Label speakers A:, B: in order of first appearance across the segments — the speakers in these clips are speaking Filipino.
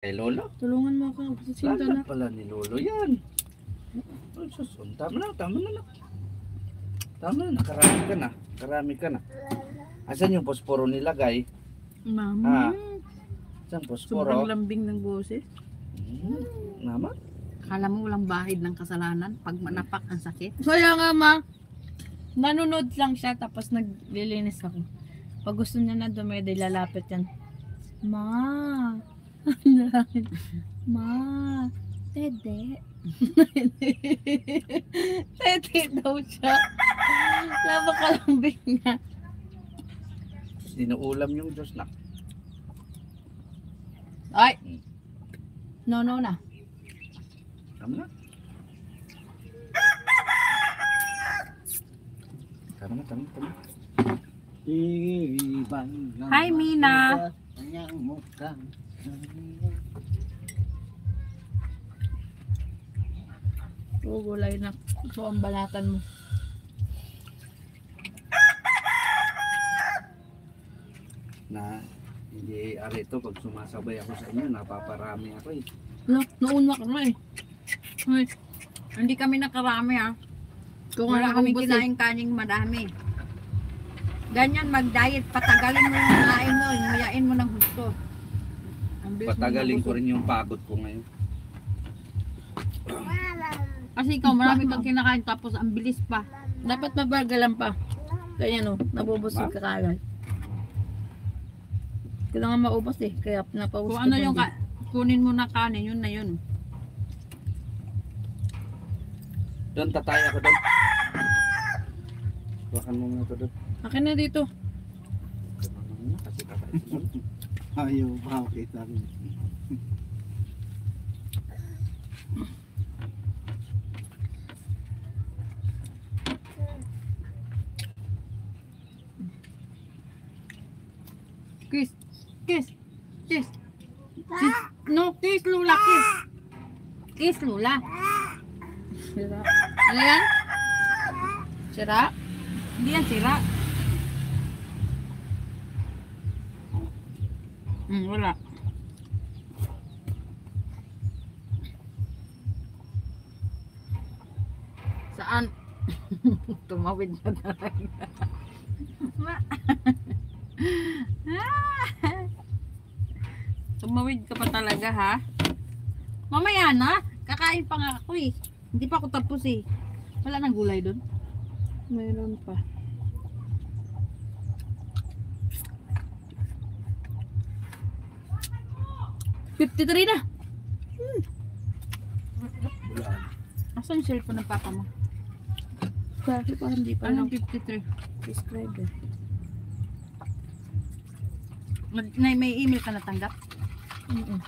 A: Kay Lolo.
B: Tulungan mo ako. Sinta
A: Lala
B: na.
A: pala ni Lolo yan. Oh, sus, tama na, tama na. Tama na, karami ka na. Karami ka na. Asan yung posporo nilagay?
B: Mama.
A: Asan
B: Sobrang
A: posporo?
B: lambing ng boses.
A: Mama?
C: Kala mo walang bahid ng kasalanan pag manapak ang sakit.
B: Kaya nga ma, nanonood lang siya tapos naglilinis ako. Pag gusto niya na dumede, lalapit yan. Ma. Ma. Tede. Tede daw siya. Napakalambing niya.
A: Dinuulam yung Diyos na.
B: Ay. No na.
A: Tama na. Tama.
C: Hi, Mina.
B: Gulay na. So, ang balatan mo.
A: Na hindi ari ito pag sumasabay ako sa inyo, napaparami ako eh.
B: No, naunwa ka na eh. Ay,
C: Hindi kami nakarami ha.
B: kung
C: Wala
B: ano
C: kami
B: ubos eh.
C: kinain kaning madami. Ganyan mag-diet, patagalin mo yung kain mo, nguyain mo ng gusto. Ang bilis mo
A: Patagalin ko
C: mabusog.
A: rin yung pagod ko ngayon.
C: Kasi ikaw marami kang kinakain tapos ang bilis pa.
B: Dapat mabagalan pa. Kaya no, nabubusog
A: Ma?
B: ka kagad. Kailangan maubos eh. Kaya napawus
C: Kung ano yung kunin mo na kanin, yun na yun.
A: Doon tatay ako doon. Bakan mo muna ito doon.
B: Akin na dito.
A: Kasi tatay ko doon.
D: Ayaw pa kita rin.
C: Kiss. Kiss. Kiss. Kiss. No, kiss Lula, kiss. Kiss Lula.
B: Sira.
C: Ano yan?
B: Sira.
C: Hindi yan sira. Wala. Saan? Tumawid na talaga. Tumawid ka pa talaga ha? Mamaya na. Kakain pa nga ako eh. Hindi pa ako tapos eh. Wala nang gulay doon.
B: Mayroon pa. $53 na.
C: Asan yung cellphone ng papa mo?
B: Bakit pa hindi pa
C: Anong
B: lang
C: 53?
B: describe eh.
C: May email ka natanggap?
B: Mm-mm.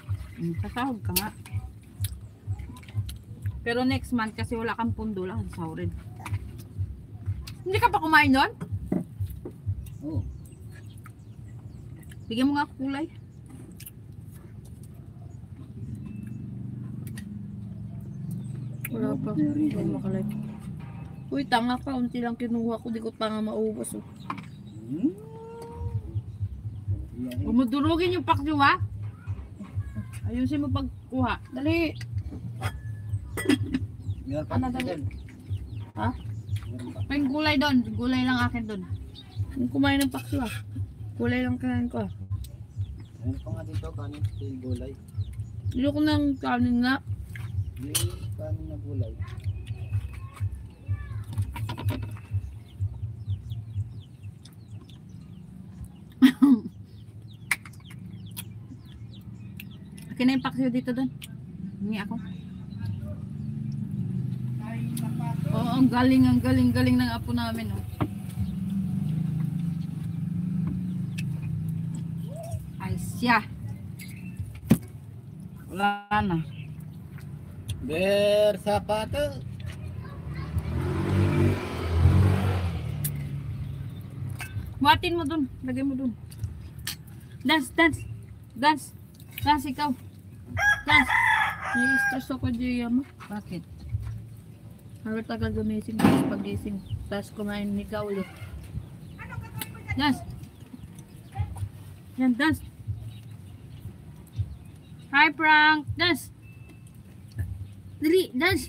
C: Sasahod ka nga. Pero next month kasi wala kang pundo lang sasahurin. Hindi ka pa kumain doon?
D: Oo.
C: Bigyan mo nga ako kulay.
B: Wala pa. Hindi ko makalike. Uy, tanga ka. Unti lang kinuha ko. Di ko pa nga maubos. Oh.
C: Umudurugin yung paksiw ha. Ayusin mo pagkuha.
B: Dali.
D: Meron pa
B: Ano
D: dito
B: dali?
D: dyan.
B: Ha?
D: Meron pa.
C: May gulay doon. Gulay lang akin doon.
B: Yung kumain ng pakso ah. Kulay lang kain ko ah.
D: Meron pa nga dito kanin sa gulay.
B: Ayoko ng kanin nga.
D: Yung kanin na gulay.
C: Akin na yung paksiw dito doon. Hingi ako. Oo, ang galing ng apo namin. Oh. Ay siya. Wala na.
D: Ber sapato.
C: Buhatin mo dun. Lagay mo dun. Dance, dance. Dance. Dance ikaw. Dance.
B: Nai-stress ako diyan mo.
C: Bakit?
B: Halos tagal gumising. Tapos pagising. Tapos kumain ni ka ulit.
C: Dance. Yan, dance. Hi. Hi, Frank. Dance. Dali, dance.